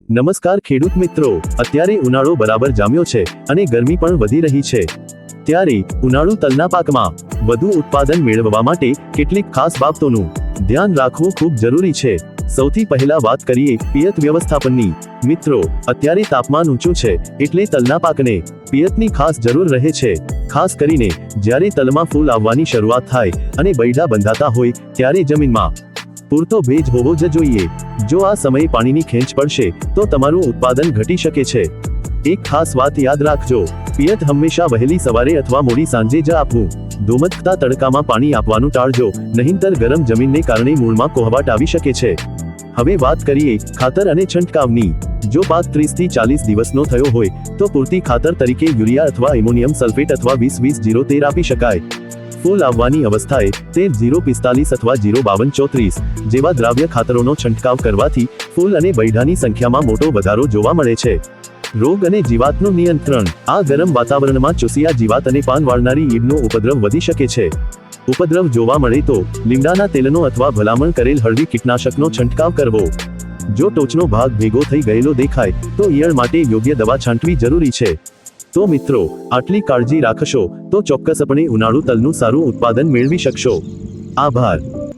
નમસ્કાર ખેડૂત મિત્રો, અત્યારે ઉનાળો બરાબર જામ્યો છે અને ગરમી પણ વધી રહી છે. ત્યારે ઉનાળુ તલના પાકમાં વધુ ઉત્પાદન મેળવવા માટે કેટલીક ખાસ બાબતોનું ધ્યાન રાખવું ખૂબ જરૂરી છે. સૌથી પહેલા વાત કરીએ પિયત વ્યવસ્થાપનની. મિત્રો, અત્યારે તાપમાન ઊંચું છે એટલે તલના પાકને પિયતની ખાસ જરૂર રહે છે. ખાસ કરીને જ્યારે તલમાં ફૂલ આવવાની શરૂઆત થાય અને બૈડા બંધાતા હોય ત્યારે જમીનમાં પૂરતો ભેજ હોવો જ જોઈએ. જો આ સમયે પાણીની ખેંચ પડશે તો તમારું ઉત્પાદન ઘટી શકે છે. એક ખાસ વાત યાદ રાખજો, પિયત હંમેશા વહેલી સવારે અથવા મોડી સાંજે જ આપવું. ધુમ્મસતા તડકામાં પાણી આપવાનું ટાળજો, નહીંતર ગરમ જમીનને કારણે મૂળમાં કોહવાટ આવી શકે છે. હવે વાત કરીએ ખાતર અને છંટકાવની. જો પાક 30 થી 40 દિવસનો થયો હોય તો પૂરતી ખાતર તરીકે યુરિયા અથવા એમોનિયમ સલ્ફેટ અથવા 20-20-0-13 આપી શકાય. ફૂલ આવવાની અવસ્થાએ 13-0-45 અથવા 0-52-34 જેવા દ્રાવ્ય ખાતરોનો છંટકાવ કરવાથી ફૂલ અને બૈડાની સંખ્યામાં મોટો વધારો જોવા મળે છે. રોગ અને જીવાતનું નિયંત્રણ. આ ગરમ વાતાવરણમાં ચૂસિયા જીવાત અને પાન વાળનારી ઈડનો ઉપદ્રવ વધી શકે છે. ઉપદ્રવ જોવા મળે તો લીમડાના તેલનો અથવા ભલામણ કરેલ હળવી કીટનાશકનો છંટકાવ કરવો. જો ટોચનો ભાગ ભેગો થઈ ગયેલો દેખાય તો ઈયળ માટે યોગ્ય દવા છાંટવી જરૂરી છે. તો મિત્રો, આટલી કાળજી રાખશો તો ચોક્કસપણે ઉનાળુ તલનું સારું ઉત્પાદન મેળવી શકશો. આભાર.